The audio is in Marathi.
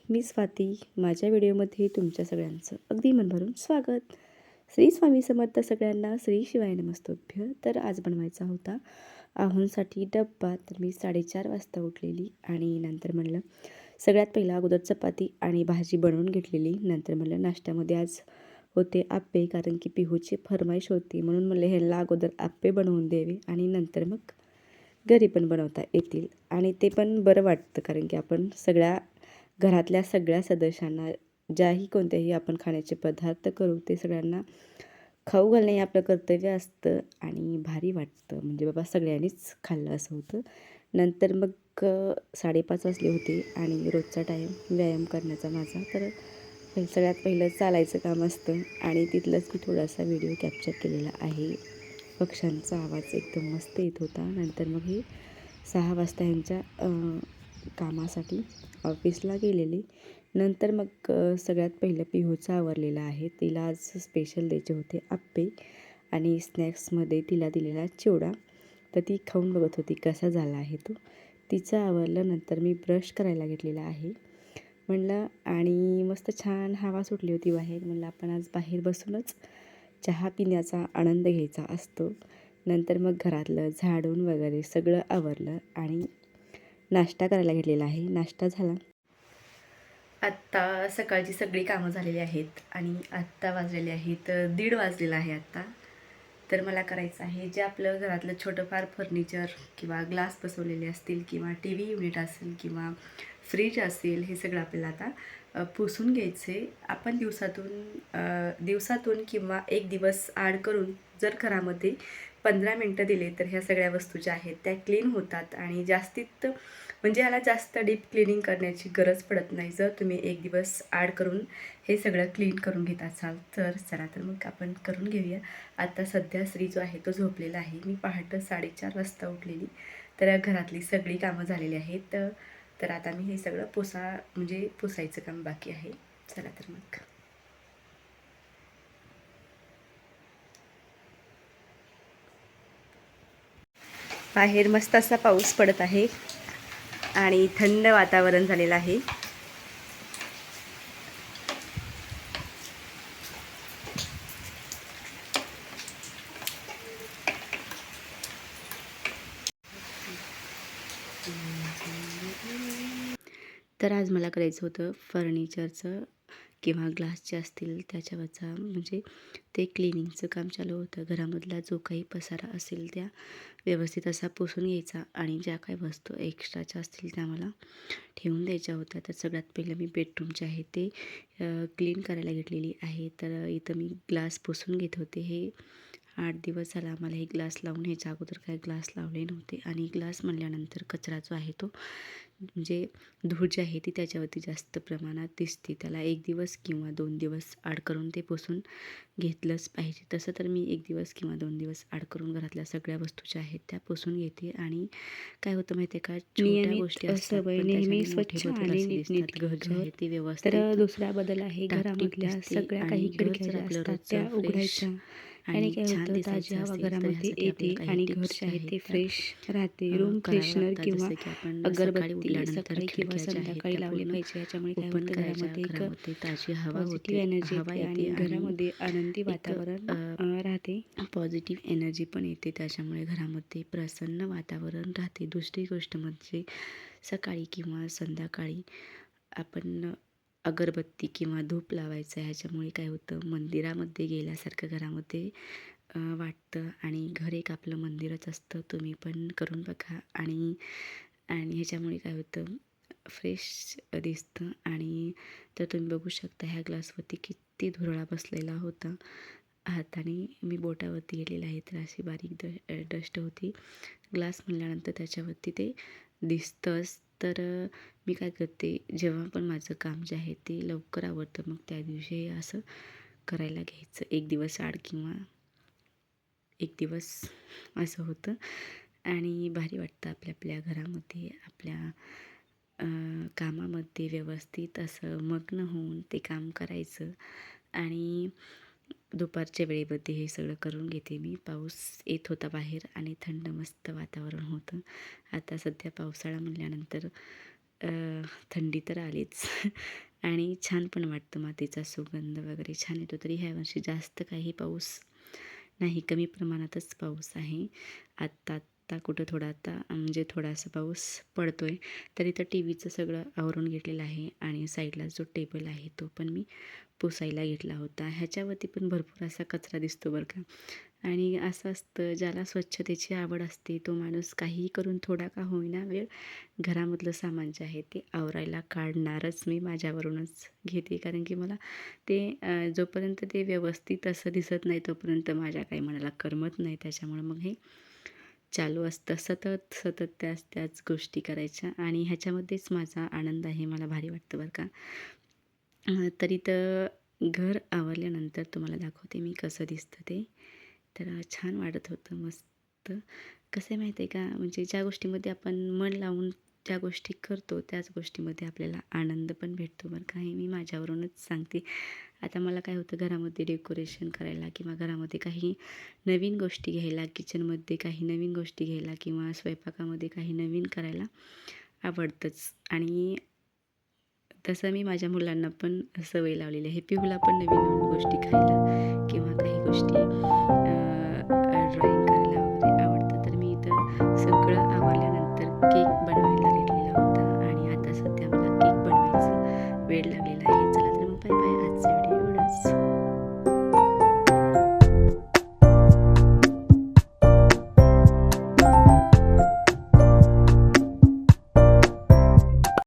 मी स्वाती. माझ्या व्हिडिओमध्ये तुमच्या सगळ्यांचं अगदी मनभरून स्वागत. श्री स्वामी समर्थ सगळ्यांना. श्री शिवाय नमस्तोभ्य. तर आज बनवायचा होता आहोंसाठी डब्बा. तर मी 4:30 वाजता उठलेली आणि नंतर म्हणलं सगळ्यात पहिला अगोदर चपाती आणि भाजी बनवून घेतलेली. नंतर म्हणलं नाश्त्यामध्ये आज होते आप्पे, कारण की पिहूची फरमाईश होती म्हणून म्हणलं ह्याला अगोदर आप्पे बनवून द्यावे आणि नंतर मग घरी पण बनवता येतील आणि ते पण बरं वाटतं, कारण की आपण घरातल्या सगळ्या सदस्यांना ज्याही कोणत्याही आपण खाण्याचे पदार्थ करू ते सगळ्यांना खाऊ घालणे हे आपलं कर्तव्य असतं आणि भारी वाटतं. म्हणजे बाबा सगळ्यांनीच खाल्लं असं होतं. नंतर मग 5:30 वाजले होते आणि रोजचा टाईम व्यायाम करण्याचा माझा. तर सगळ्यात पहिलं चालायचं काम असतं आणि तिथलंच मी थोडासा व्हिडिओ कॅप्चर केलेला आहे. पक्ष्यांचा आवाज एकदम मस्त येत होता. नंतर मग हे 6 वाजता ह्यांच्या कामासाठी ऑफिसला गेलेले. नंतर मग सगळ्यात पहिलं पिहूचं आवरलेलं आहे. तिला आज स्पेशल द्यायचे होते आप्पे आणि स्नॅक्समध्ये तिला दिलेला चिवडा. तर ती खाऊन बघत होती कसा झाला आहे तो. तिचं आवरलं. नंतर मी ब्रश करायला घेतलेला आहे म्हणलं आणि मस्त छान हवा सुटली होती बाहेर. म्हणलं आपण आज बाहेर बसूनच चहा पिण्याचा आनंद घ्यायचा असतो. नंतर मग घरातलं झाडून वगैरे सगळं आवरलं आणि नाश्ता करायला घेतलेला आहे. नाश्ता झाला. आत्ता सकाळची सगळी कामं झालेली आहेत आणि आत्ता वाजलेले आहेत 1:30 वाजलेला आहे आत्ता. तर मला करायचं आहे जे आपलं घरातलं छोटंफार फर्निचर किंवा ग्लास बसवलेले असतील किंवा टी व्ही युनिट असेल किंवा फ्रीज असेल, हे सगळं आपल्याला आता पुसून घ्यायचे. आपण दिवसातून किंवा एक दिवस आड करून जर घरामध्ये 15 मिनटं दिले तर ह्या सगळ्या वस्तू ज्या आहेत त्या क्लीन होतात आणि म्हणजे ह्याला जास्त डीप क्लिनिंग करण्याची गरज पडत नाही. जर तुम्ही एक दिवस आड करून हे सगळं क्लीन करून घेत असाल तर चला तर मग आपण करून घेऊया. आता सध्या श्री जो आहे तो झोपलेला आहे. मी पहाटे 4:30 वाजता उठलेली. तर घरातली सगळी कामं झालेली आहेत. तर आता मी हे सगळं पुसायचं काम बाकी आहे. चला तर मग. बाहेर मस्त असा पाऊस पडत आहे आणि थंड वातावरण झालेलं आहे. तर आज मला करायचं होतं फर्निचरचं किंवा ग्लासचे असतील त्याच्यावरचा म्हणजे ते क्लिनिंगचं काम चालू होतं. घरामधला जो काही पसारा असेल त्या व्यवस्थित असा पुसून घ्यायचा आणि ज्या काही वस्तू एक्स्ट्राच्या असतील त्या मला ठेवून द्यायच्या होत्या. तर सगळ्यात पहिलं मी बेडरूमचे आहे ते क्लीन करायला घेतलेली आहे. तर इथं मी ग्लास पुसून घेत होते. हे 8 दिवस झाला आम्हाला हे ग्लास लावून. ह्याच्या अगोदर काही ग्लास लावले नव्हते आणि ग्लास म्हणल्यानंतर कचरा जो आहे तो म्हणजे धूळ जी आहे ती त्याच्यावरती जास्त प्रमाणात दिसते. त्याला 1 दिवस किंवा 2 दिवस आड करून ते पुसून घेतलंच पाहिजे. तसं तर मी 1 दिवस किंवा 2 दिवस आड करून घरातल्या सगळ्या वस्तू ज्या आहेत त्या पुसून घेते. आणि काय होतं माहिती आहे का, छोट्या गोष्टी असतात पण नेहमी स्वच्छ आणि नीटनेटके घर जे आहे ते व्यवस्थित. तर दुसरा बदल आहे घरामधल्या सगळ्या काही खिडक्या ज्या असतात त्या उघडायच्या आणि काय होतं ताजी हवा घरामध्ये येते आणि घर जे आहे ते फ्रेश राहते. रूम फ्रेशनर किंवा अगरबत्ती सकाळी किंवा संध्याकाळी लावली पाहिजे. याच्यामुळे काय होतं घरामध्ये एक ताजी हवा होते, एनर्जी येते आणि घरामध्ये आनंदी वातावरण राहते. पॉझिटिव्ह एनर्जी पण येते. त्याच्यामुळे घरामध्ये प्रसन्न वातावरण राहते. दुसरी गोष्ट म्हणजे सकाळी किंवा संध्याकाळी आपण अगरबत्ती किंवा धूप लावायचं. ह्याच्यामुळे काय होतं मंदिरामध्ये गेल्यासारखं घरामध्ये वाटतं आणि घर एक आपलं मंदिरच असतं. तुम्ही पण करून बघा आणि ह्याच्यामुळे काय होतं फ्रेश दिसतं. आणि तर तुम्ही बघू शकता ह्या ग्लासवरती किती धुरळा बसलेला होता. हाताने मी बोटावरती गेलेला आहे तर अशी बारीक डस्ट होती. ग्लास म्हणल्यानंतर त्याच्यावरती ते दिसतंच. तर मी काय करते, जेव्हा पण माझं काम जे आहे ते लवकर आवरतं मग त्या दिवशी असं करायला घ्यायचं. 1 दिवस आड किंवा 1 दिवस असं होतं आणि भारी वाटतं आपल्या घरामध्ये आपल्या कामामध्ये व्यवस्थित असं मग्न होऊन ते काम करायचं. आणि दुपारच्या वेळेमध्ये हे सगळं करून घेते मी. पाऊस येत होता बाहेर आणि थंड मस्त वातावरण होतं. आता सध्या पावसाळा म्हणल्यानंतर अ, थंडी तर आलीच आणि छान पण वाटतं. मातीचा सुगंध वगैरे छान येतो. तरी ह्या वर्षी जास्त काही पाऊस नाही, कमी प्रमाणातच पाऊस आहे. आत्ता कुठं थोडा आता म्हणजे थोडासा पाऊस पडतोय. तर इथं टी व्हीचं सगळं आवरून घेतलेलं आहे आणि साईडला जो टेबल आहे तो पण मी पुसायला घेतला होता. ह्याच्यावरती पण भरपूर असा कचरा दिसतो बरं का. आणि असं असतं, ज्याला स्वच्छतेची आवड असते तो माणूस काहीही करून थोडा का होईना वेळ घरामधलं सामान जे आहे ते आवरायला काढणारच. मी माझ्यावरूनच घेते, कारण की मला ते जोपर्यंत ते व्यवस्थित असं दिसत नाही तोपर्यंत माझ्या काही मनाला करमत नाही. त्याच्यामुळं मग हे चालू असतं सतत त्याच गोष्टी करायच्या आणि ह्याच्यामध्येच माझा आनंद आहे. मला भारी वाटतं बरं का. तर इथं घर आवरल्यानंतर तुम्हाला दाखवते मी कसं दिसतं ते. तर छान वाटत होतं मस्त. कसं आहे माहिती आहे का, म्हणजे ज्या गोष्टीमध्ये आपण मन लावून ज्या गोष्टी करतो त्याच गोष्टीमध्ये आपल्याला आनंद पण भेटतो बरं का. हे मी माझ्यावरूनच सांगते. आता मला काय होतं, घरामध्ये डेकोरेशन करायला किंवा घरामध्ये काही नवीन गोष्टी घ्यायला, किचनमध्ये काही नवीन गोष्टी घ्यायला किंवा स्वयंपाकामध्ये काही नवीन करायला आवडतंच. आणि तसं मी माझ्या मुलांना पण सवय लावलेली आहे. पिहूला पण नवीन-नवीन गोष्टी खायला किंवा काही गोष्टी